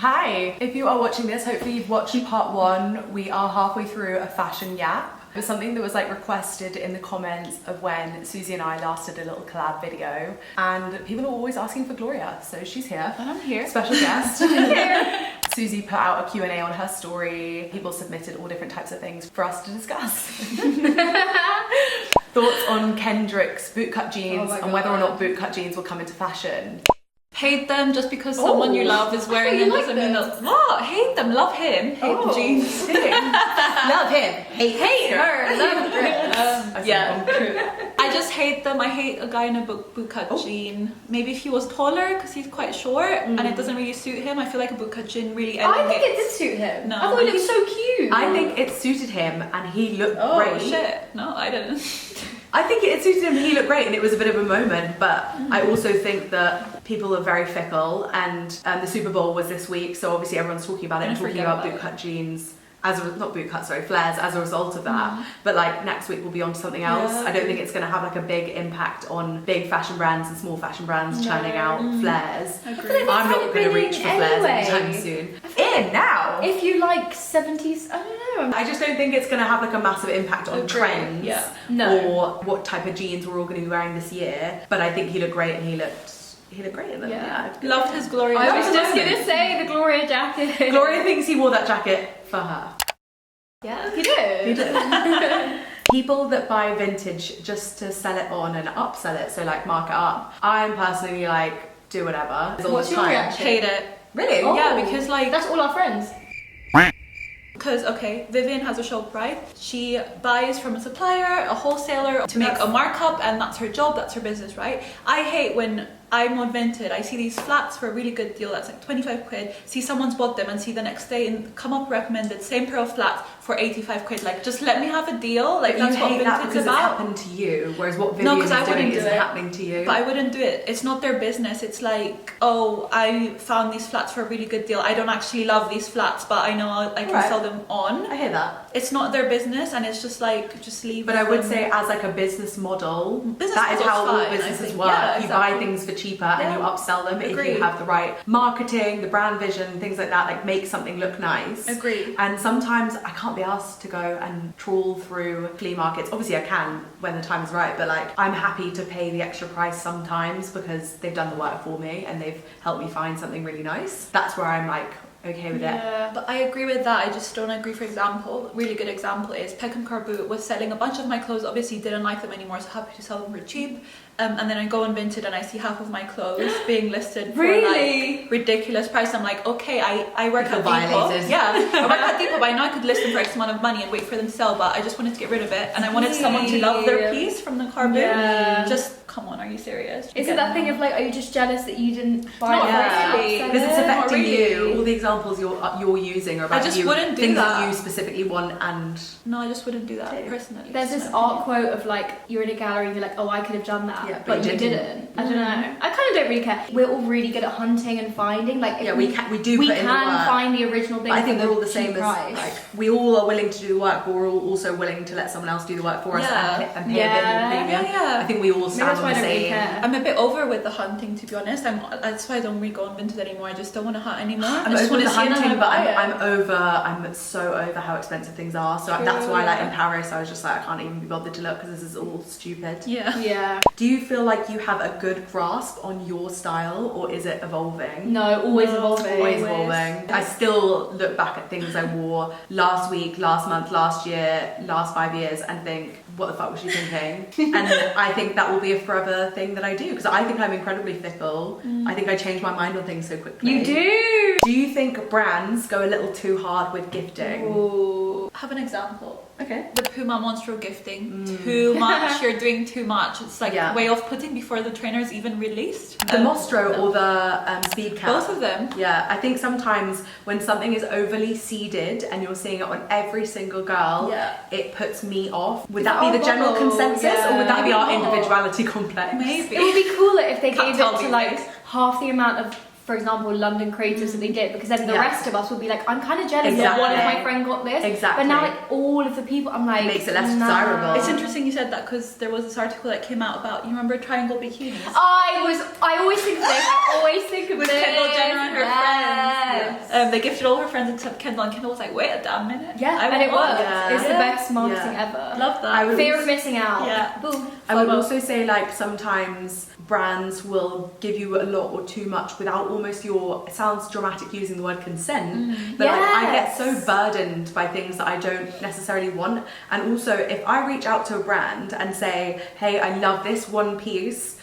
Hi! If you are watching this, hopefully you've watched part 1. We are halfway through a fashion yap. It was something that was like requested in the comments of when Susie and I last did a little collab video, and people are always asking for Gloria, so she's here. And I'm here. Special guest. I'm here. Susie put out a Q&A on her story. People submitted all different types of things for us to discuss. Thoughts on Kendrick's bootcut jeans and whether or not bootcut jeans will come into fashion. Hate them just because someone you love is wearing them doesn't mean that. What? Hate them, love him, hate the jeans. Love him, hate her, love her. Yeah. I just hate them. I hate a guy in a bootcut jean. Maybe if he was taller, because he's quite short and it doesn't really suit him. I feel like a bootcut jean really elevates. I think it did suit him. No, I thought he looked so cute. I think it suited him and he looked great. Oh shit, no I didn't. I think it suited him, he looked great, and it was a bit of a moment, but I also think that people are very fickle, and the Super Bowl was this week, so obviously everyone's talking about it and talking about bootcut jeans, flares as a result of that. But like next week we'll be on to something else. I don't think it's going to have like a big impact on big fashion brands and small fashion brands churning out flares. I'm not going to reach for flares anytime soon. Now! If you like 70s, I don't know. I just don't think it's going to have like a massive impact on trends or what type of jeans we're all going to be wearing this year. But I think he looked great, and he looked great in them. Yeah. Loved his Gloria I jacket. was just gonna say the Gloria jacket. Gloria thinks he wore that jacket for her. Yeah, he did. He did. People that buy vintage just to sell it on and upsell it, so like mark it up. I'm personally like, do whatever. What's your reaction? Hate it. Really? Oh, yeah, because like that's all our friends. Because, okay, Vivian has a shop, right? She buys from a supplier, a wholesaler to make a markup, and that's her job, that's her business, right? I hate when I'm on Vinted, I see these flats for a really good deal that's like 25 quid, see someone's bought them and see the next day and come up recommended same pair of flats for 85 quid. Like, just let me have a deal. Like, that's what Vinted's because about. It's happened to you, whereas what Vivian is doing isn't happening to you. But I wouldn't do it. It's not their business. It's like, oh, I found these flats for a really good deal. I don't actually love these flats, but I know I can sell them on. I hear that. It's not their business, and it's just like, just leave. But I would say, as like a business model, that is how all businesses work. Yeah, you buy things for cheaper and you upsell them if you have the right marketing, the brand vision, things like that. Like, make something look nice. Agree. And sometimes I can't be asked to go and trawl through flea markets. Obviously I can when the time is right, but like, I'm happy to pay the extra price sometimes because they've done the work for me and they've helped me find something really nice. That's where I'm like, okay with it. But I agree with that. I just don't agree. For example, really good example is Peckham Carboot was selling a bunch of my clothes, obviously didn't like them anymore, so happy to sell them for cheap. And then I go on Vinted and I see half of my clothes being listed for like ridiculous price. I'm like, okay, I work at Depop. Yeah, I work at Depop. I know I could list them for X amount of money and wait for them to sell, but I just wanted to get rid of it, and I wanted someone to love their piece from the car boot. Just come on, are you serious? Is it that thing of like, are you just jealous that you didn't buy it? Really. Because it's affecting you. All the examples you're using are about I just you, wouldn't do things that. you specifically want, and no, I just wouldn't do that personally. There's this art quote of like, you're in a gallery and you're like, oh, I could have done that, but you didn't. I don't know. I kind of don't really care. We're all really good at hunting and finding. Like, we can find the original thing. But I think we're all the same as like, we all are willing to do the work, but we're all also willing to let someone else do the work for us and pay a bit more premium. I think we all stand on the same. I'm a bit over with the hunting, to be honest. That's why I don't really go on Vinted anymore. I just don't want to hunt anymore. I'm over the hunting, but I'm so over how expensive things are. So that's why, like, in Paris, I was just like, I can't even be bothered to look because this is all stupid. Yeah. Do you feel like you have a good grasp on your style, or is it evolving? No, always evolving. Always evolving. I still look back at things I wore last week, last month, last year, last 5 years, and think, what the fuck was she thinking? And I think that will be a forever thing that I do, because I think I'm incredibly fickle. I think I change my mind on things so quickly. You do? Do you think brands go a little too hard with gifting? Ooh. Have an example. Okay. The Puma monstro gifting. Too much. You're doing too much. It's like way off putting before the trainer's even released. The Monstro or the Speed Cap? Both of them. Yeah, I think sometimes when something is overly seeded and you're seeing it on every single girl, it puts me off. Would that be the general consensus, or would that be our individuality complex? Maybe. It would be cooler if they gave it to like half the amount of for example, London creatives that they did, because then the rest of us would be like, I'm kind of jealous that one of my friend got this. Exactly. But now, like, all of the people, I'm like, it makes it less desirable. It's interesting you said that, because there was this article that came out about, you remember triangle bikinis? I always think of this. I always think of With this. Kendall Jenner and her friends. They gifted all her friends except Kendall, and Kendall was like, wait a damn minute. Yeah, and it worked. It's the best marketing ever. Love that. Fear of missing out. Yeah. Boom. I would also say, like, sometimes brands will give you a lot or too much without almost it sounds dramatic using the word consent, but like, I get so burdened by things that I don't necessarily want. And also, if I reach out to a brand and say, hey, I love this one piece,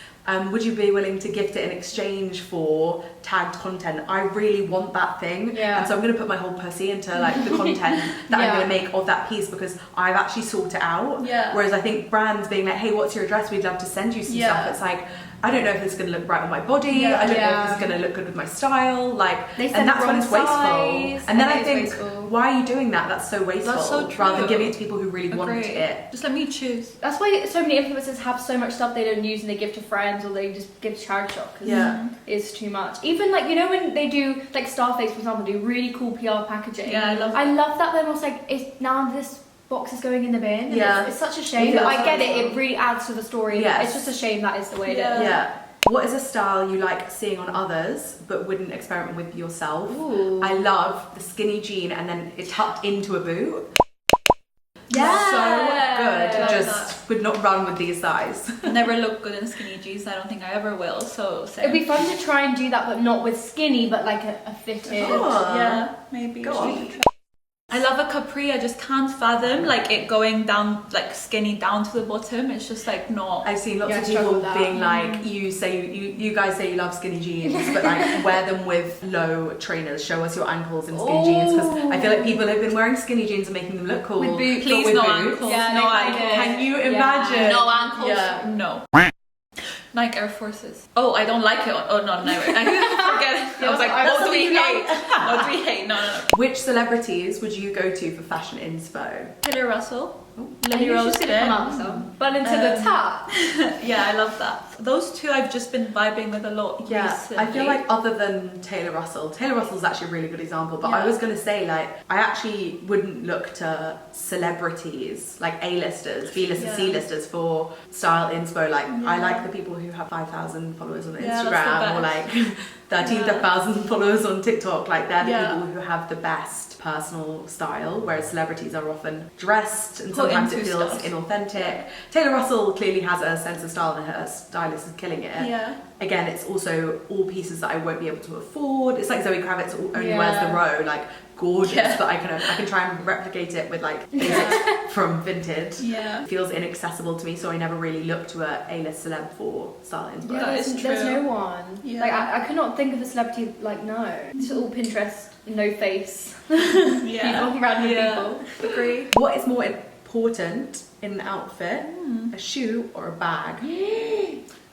would you be willing to gift it in exchange for tagged content? I really want that thing, and so I'm going to put my whole pussy into like the content that I'm going to make of that piece, because I've actually sought it out. Whereas I think brands being like, hey, what's your address, we'd love to send you some stuff, it's like, I don't know if it's going to look right on my body. I don't know if it's going to look good with my style. Like, and that's when it's wasteful. And then I think, why are you doing that? That's so wasteful. That's so true. Rather than giving it to people who really want it. Just let me choose. That's why so many influencers have so much stuff they don't use and they give to friends, or they just give to charity shop because it's too much. Even like, you know, when they do like Starface, for example, do really cool PR packaging. Yeah, I love that. They're almost like, it's now this box is going in the bin. And it's such a shame. Yeah, but I get it. It really adds to the story. It's just a shame that is the way it is. Yeah. What is a style you like seeing on others but wouldn't experiment with yourself? Ooh. I love the skinny jean and then it tucked into a boot. Yeah. So good. Love Just would not run with these thighs. Never look good in skinny jeans. I don't think I ever will. So same. It'd be fun to try and do that, but not with skinny, but like a fitted. Oh. Yeah, maybe. Go on. I love a capri. I just can't fathom like it going down, like skinny down to the bottom. It's just like not. I've seen lots of people being like, you guys say you love skinny jeans, but like wear them with low trainers. Show us your ankles in skinny jeans, because I feel like people have been wearing skinny jeans and making them look cool. With boots. Please, with no boots. ankles. Yeah, no like ankles. Can you imagine? No ankles. Yeah. No. Nike Air Forces. Oh, I don't like it. Oh no, no. I forget. I was like, what do we hate? What do we hate? No. Which celebrities would you go to for fashion inspo? Taylor Russell. Lily Rose did come out some. But into the top. Yeah, I love that. Those two I've just been vibing with a lot recently. I feel like other than Taylor Russell's actually a really good example, but I was going to say, like, I actually wouldn't look to celebrities, like A-listers, B-listers, C-listers for style inspo. Like, I like the people who have 5,000 followers on Instagram or like 13,000 followers on TikTok. Like, they're the people who have the best personal style, whereas celebrities are often dressed and sometimes it feels inauthentic. Taylor Russell clearly has a sense of style and her stylist is killing it. Yeah. Again, it's also all pieces that I won't be able to afford. It's like Zoe Kravitz only wears the row, like gorgeous, but I can try and replicate it with like basics from Vinted. Yeah. It feels inaccessible to me, so I never really look to a A-list celeb for style inspo. Yeah, There's no one. Yeah. Like I could not think of a celebrity like It's all Pinterest, no face. Yeah. People, random people. Agree. What is more important in an outfit, a shoe or a bag?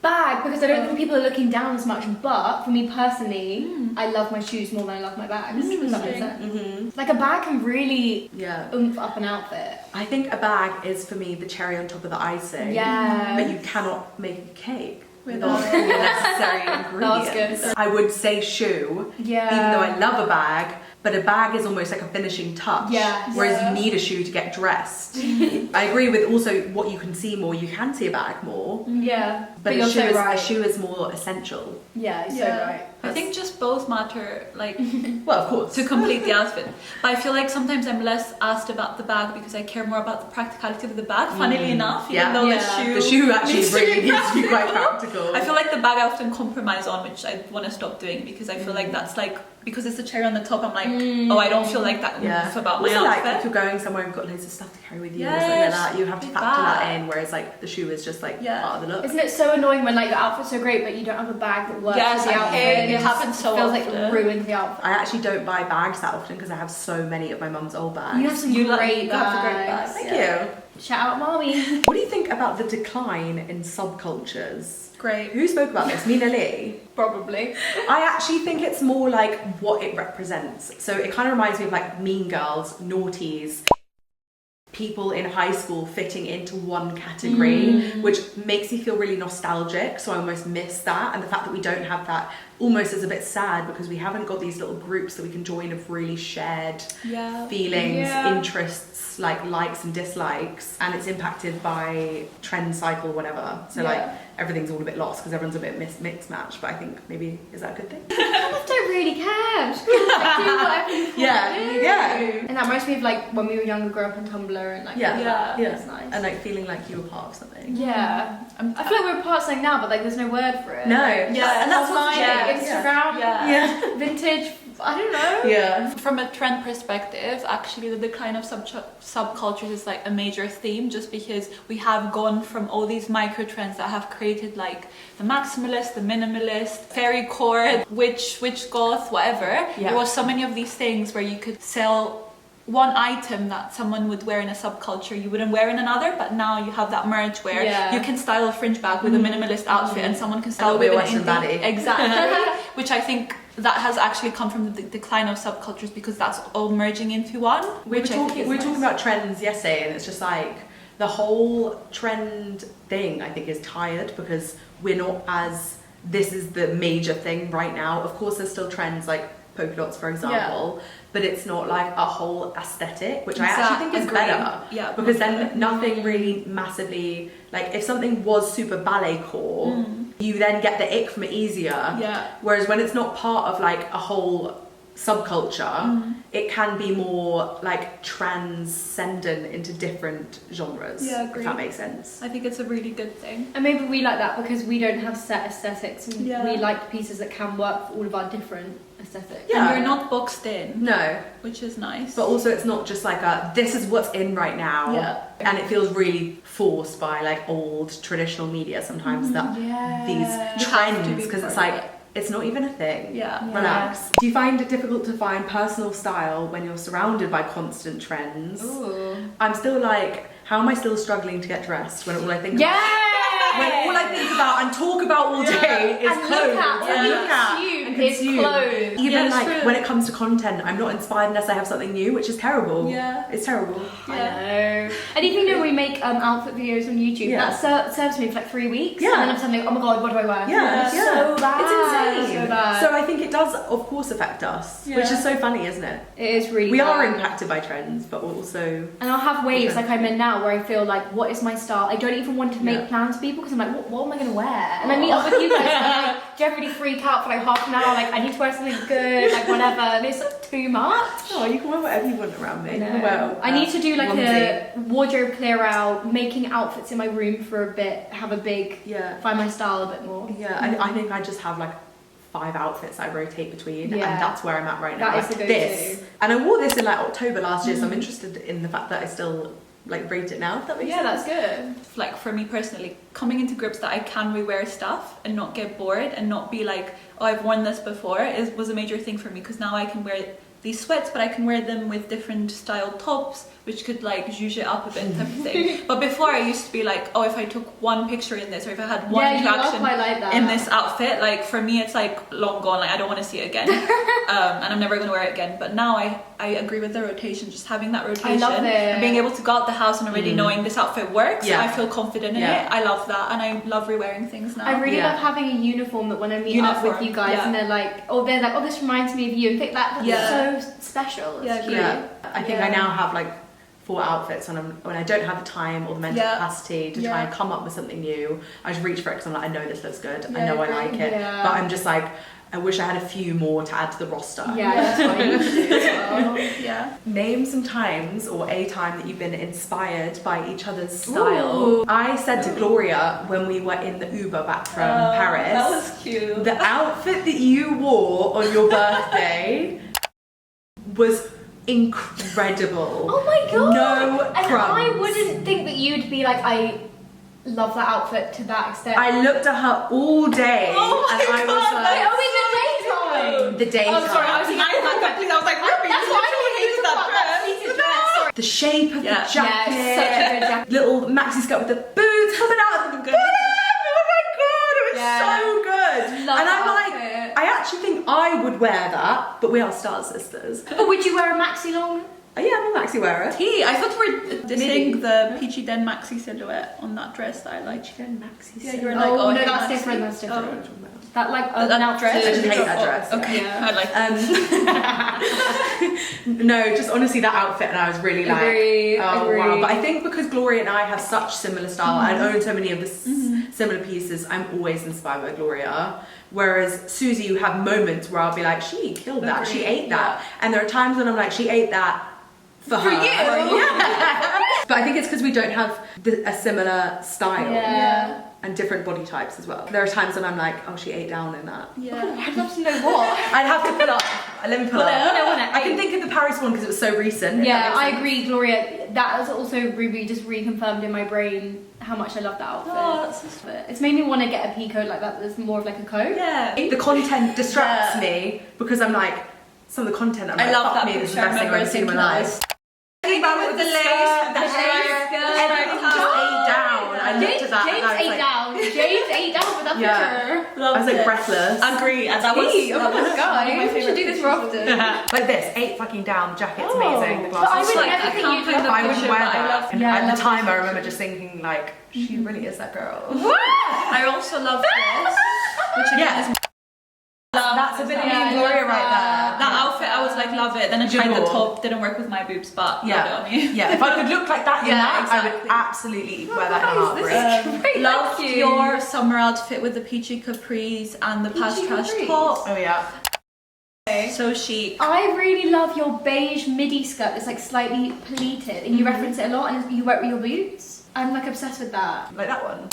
Bag, because I don't think people are looking down as much, but for me personally, I love my shoes more than I love my bags. Does that make sense? Like a bag can really oomph up an outfit. I think a bag is for me the cherry on top of the icing. Yeah. But you cannot make a cake without all the necessary ingredients. That was good. I would say shoe, Yeah. even though I love a bag, but a bag is almost like a finishing touch. Yeah. Whereas you need a shoe to get dressed. I agree with also what you can see more. You can see a bag more. Yeah. But you're so right. a shoe is more essential. Yeah, you're so right. I think just both matter, like, Well, of course. to complete the outfit. But I feel like sometimes I'm less asked about the bag because I care more about the practicality of the bag, funnily enough, even though the shoe actually really needs to be quite practical. I feel like the bag I often compromise on, which I want to stop doing because I feel like that's like, because it's the cherry on the top, I'm like, oh, I don't feel like that about my also, outfit. like, if you're going somewhere and you've got loads of stuff to carry with you or Yes, something like that, you have to big factor that bag. in, whereas like the shoe is just like part of the look. Isn't it so annoying when like your outfit's so great but you don't have a bag that works Yes, with the I outfit? hate it. It Happens so feels often. like it ruins the outfit. I actually don't buy bags that often because I have so many of my mum's old bags. You have some You great have the great bags. bags. Thank you. Shout out mommy. What do you think about the decline in subcultures? Great. Who spoke about this? Mina Lee? Probably. I actually think it's more like what it represents. So it kind of reminds me of like Mean Girls, Naughties. people in high school fitting into one category, which makes me feel really nostalgic. So I almost miss that, and the fact that we don't have that almost is a bit sad, because we haven't got these little groups that we can join of really shared feelings, interests, like likes and dislikes, and it's impacted by trend cycle, whatever. So like everything's all a bit lost because everyone's a bit mixed match. But I think maybe, is that a good thing? I don't really care. Just do whatever you want to do. And that reminds me of like when we were younger, grew up on Tumblr and like it's nice. And like feeling like you were part of something. Yeah. I feel like we're part of something now, but like there's no word for it. No. Like, And that's online, Instagram, vintage. I don't know. Yeah. From a trend perspective, actually the decline of subcultures is like a major theme, just because we have gone from all these micro trends that have created like the maximalist, the minimalist, fairycore, witch goth, whatever. There was so many of these things where you could sell one item that someone would wear in a subculture you wouldn't wear in another, but now you have that merge where you can style a fringe bag with a minimalist outfit and someone can style with an indie. Exactly. Which I think that has actually come from the decline of subcultures, because that's all merging into one. We were talking about trends yesterday, and it's just like the whole trend thing I think is tired, because we're not as, this is the major thing right now. Of course there's still trends like polka dots, for example, but it's not like a whole aesthetic, which I actually think is better. Yeah, because then nothing really massively, like if something was super ballet core, you then get the ick from it easier. Yeah. Whereas when it's not part of like a whole subculture, it can be more like transcendent into different genres. Yeah, if that makes sense. I think it's a really good thing. And maybe we like that because we don't have set aesthetics, and we like pieces that can work for all of our different aesthetics. Yeah. And you're not boxed in. No. Which is nice. But also it's not just like this is what's in right now. Yeah. And it feels really forced by like old traditional media sometimes, that these trends, because it's like, it's not even a thing. Yeah. Relax. Do you find it difficult to find personal style when you're surrounded by constant trends? Ooh. I'm still like, how am I still struggling to get dressed when all I think about, when all I think about and talk about all day is clothes. Look at and consume. Clothes. Even like when it comes to content, I'm not inspired unless I have something new, which is terrible. Yeah. It's terrible. I know. And if you know, we make outfit videos on YouTube, that serves me for like 3 weeks. Yeah. And then I'm suddenly, oh my god, what do I wear? Yeah. It's so bad. It's insane. So bad. So I think it does, of course, affect us, which is so funny, isn't it? It is really We bad. are impacted by trends, but also... And I'll have waves like I'm in now where I feel like, what is my style? I don't even want to make plans for people because I'm like, what am I going to wear? And I meet up with you guys and I like, generally freak out for like half an hour, like I need to wear something good, like whatever. And it's like too much. Oh, you can wear whatever you want around me. I need to do like a wardrobe clear out, making outfits in my room for a bit, have a big, find my style a bit more. Yeah, I think I just have like 5 outfits I rotate between, and that's where I'm at right now. That is the go-to. This, and I wore this in like October last year, so I'm interested in the fact that I still like rate it now, if that makes sense. Yeah, that's good. Like for me personally, coming into groups that I can rewear stuff and not get bored and not be like, oh, I've worn this before, was a major thing for me, because now I can wear these sweats, but I can wear them with different style tops, which could like zhuzh it up a bit type of thing. But before I used to be like, oh, if I took one picture in this, or if I had one interaction in this outfit, like for me it's like long gone, like I don't want to see it again. And I'm never going to wear it again. But now I agree with the rotation, just having that rotation. I love it. And being able to go out the house and already knowing this outfit works, I feel confident in it. I love that, and I love re-wearing things now. I really love having a uniform that when I meet up with you guys and they're like, oh, this reminds me of you, and think that's so special. It's cute. I think I now have like 4 outfits when I don't have the time or the mental capacity to try and come up with something new. I just reach for it because I'm like, I know this looks good, I know I like it, but I'm just like, I wish I had a few more to add to the roster. Yeah, that's what I need to do as well. Name some times or a time that you've been inspired by each other's style. I said to Gloria when we were in the Uber back from Paris, that was cute. The outfit that you wore on your birthday was incredible. Oh my god! No and crumbs. I wouldn't think that you'd be like, I love that outfit to that extent. I looked at her all day, and I was like, oh, in the daytime. The daytime. Oh, sorry, I was like, Ruby, that's why I hated that dress. The shape of the jacket. Yes, such a good jacket. Little maxi skirt with the boots coming out of the oh my god, it was so good. Love and I'm that like, outfit. I actually think I would wear that, but we are Star Sisters. But would you wear a maxi long? Oh yeah, I'm a maxi wearer. I thought we were dissing the Peachy Den maxi silhouette on that dress that I like. Peachy Den maxi. Yeah, you were like, no, hey, that's maxi. different. That's different. Oh. That like That dress. I just hate that dress. Okay, Yeah. I like No, just honestly that outfit, and I was really like, Agree. wow. But I think because Gloria and I have such similar style and own so many of the similar pieces, I'm always inspired by Gloria. Whereas Susie, you have moments where I'll be like, she killed that, she ate that, and there are times when I'm like, she ate that for her. you. Yeah. But I think it's because we don't have a similar style. Yeah. And different body types as well. There are times when I'm like, oh, she ate down in that. Yeah. I'd love to know what. I'd have to pull up. Let me pull up. I I can think of the Paris one because it was so recent. Yeah, I agree, Gloria. That has also really just reconfirmed in my brain how much I love that outfit. Oh, that's so sweet. It's made me want to get a pea coat like that. That's more of like a coat. Yeah. The content distracts me because I'm like, some of the content, I'm I like, love fuck that me, this is the picture. best thing I've ever seen in my life. With the lace, the hair, Everything just ate down. I looked at that and I was like, James ate down with that Yeah. picture. I was like breathless. Agree, and that was Hey, oh that my was god, one of my we should favorite do this pieces. more often. Like this, ate fucking down. The jacket's Oh. amazing. The But I glasses. would like, never I think can't you'd find love the I that. wouldn't picture, wear but I that. love- And Yeah, I at love the time, that I remember just thinking like, she really is that girl. I also love this, which again is That's a bit of me Yeah, and I Gloria love right there. that outfit. I was like, love it. Then I tried the top, didn't work with my boobs, but love it on me. Yeah, if I could look like that in Yeah, that, I would exactly. absolutely wear that in a heartbeat. Great, Loved thank you. your summer outfit with the peachy capris and the past Peachy trash capris. top. Oh yeah. So chic. I really love your beige midi skirt that's like slightly pleated and you reference it a lot and you wear it with your boots. I'm like obsessed with that. Like that one.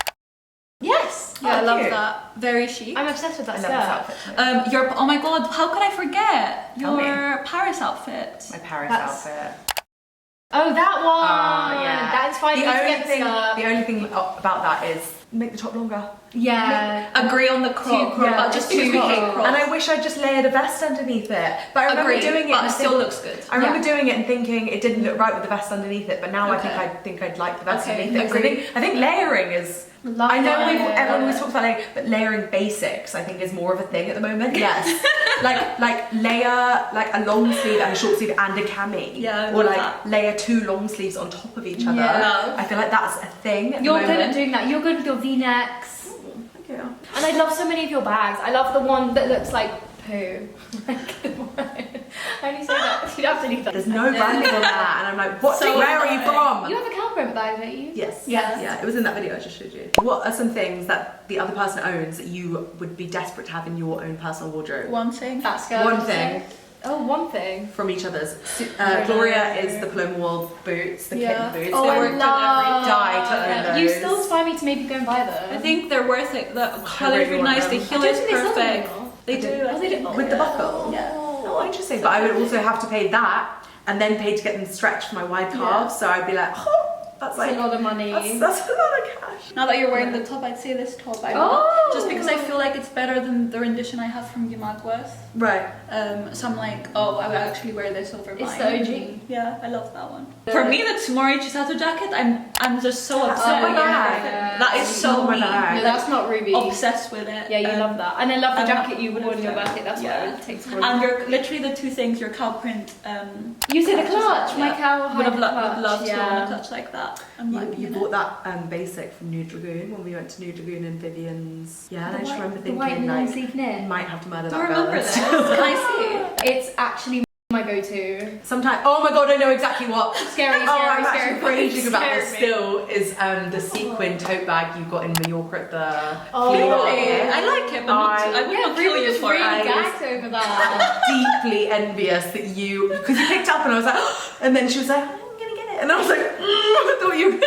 Yes. Yeah, I love cute. that. Very chic. I'm obsessed with that I love this skirt. outfit. Your oh my god, how could I forget Tell your Paris outfit? My Paris That's- outfit. Oh, that one. Yeah. That's fine. The only thing about that is make the top longer. Yeah. Agree on the crop, crop, but just because we hate crop. And I wish I just layered a vest underneath it. But I remember doing it, but and it still looks good. I remember doing it and thinking it didn't look right with the vest underneath it. But now Okay. I think I'd like the vest Okay, underneath it. 'Cause I think layering is. Love I know that. everyone always talks about layering, but layering basics I think is more of a thing at the moment. Yes, like layer like a long sleeve and a short sleeve and a cami. Yeah, I or love like that. layer two long sleeves on top of each other. Yeah. I feel like that's a thing. At You're the good moment. at doing that. You're good with your V-necks. Thank you. And I love so many of your bags. I love the one that looks like poo. I only say that. You'd have to leave that. There's no branding on that, and I'm like, what? So where are you from? You have a Calprint bag, don't you? Yes. Yes. Yeah, it was in that video I just showed you. What are some things that the other person owns that you would be desperate to have in your own personal wardrobe? One thing. That skirt. One thing. Oh, one thing. From each other's. Gloria is the Paloma Wall boots, the Yeah. kitten boots. Oh, They I were love. die to own You those. still inspire me to maybe go and buy them. I think they're worth it. The I color's really really want nice. The them. heel I don't is think they sell them perfect. anymore. They do. Oh, they do. With the buckle. Yeah. Oh, interesting. But I would also have to pay that and then pay to get them stretched for my wide calves. So I'd be like, oh, that's That's like a lot of money. that's a lot of cash. Now that you're wearing the top, I'd say this top I Oh. love. Just because I feel like it's better than the rendition I have from Yimagwas. Right. So I'm like, oh, I would actually wear this over mine. It's the OG. Yeah, I love that one. For me, the Tsumori Chisato jacket, I'm just so That's obsessed. not my yeah. bag. That is so not my me. bag. No, that's not Ruby. Obsessed with it. Yeah, you love that. And I love the Um, jacket you wore would've in your done. birthday. That's Yeah. what I would take to And you're literally the two things, your cow print. You said the clutch, my Yeah. cow Would have clutch. loved to own a yeah. clutch like that. I'm like, You bought that basic from Nude Lagoon when we went to Nude Lagoon and Vivian's. Yeah, and I just remember The white thinking long like, sleeve you knit. might have to murder don't that girl. remember this. Can I see? It's actually my go-to. Sometimes, oh my god, I know exactly what. Scary, Oh, scary, I'm scary. actually raging about this Scary. still is the sequin tote bag you got in Mallorca at the Oh, flea really? market. I like it, but not too, I would not kill you for really it. gagged over that. Deeply envious that you, because you picked up and I was like, and then she was like, I'm gonna get it, and I was like, I thought you.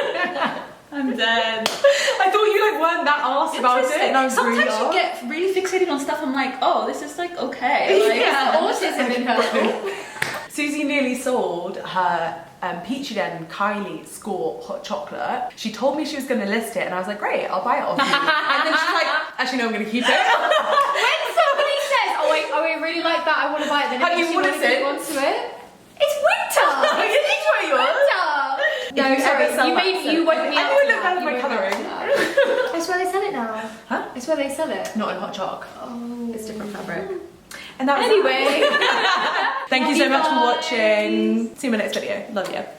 I'm dead. I thought you like weren't that arsed about it, and I was Sometimes really you arsed. get really fixated on stuff. I'm like, oh, this is like okay. Like, Yeah, autism in her. Susie nearly sold her Peachy Den Kylie Score hot chocolate. She told me she was going to list it, and I was like, great, I'll buy it off you. And then she's like, actually, no, I'm going to keep it. When somebody says, oh, I really like that, I want to buy it, then Have it you makes you want to wanted get it? onto it. It's winter! Which one you want? Winter! No, If you sorry, ever sell you that, made sell you it. woke me I up. knew it to looked that. bad with You my woke me up colouring. to that. I swear they sell it now. Huh? I swear they sell it. Not in hot choc. Oh. It's different fabric. And that was Anyway. Thank you so much for watching. See you in my next video. Love you.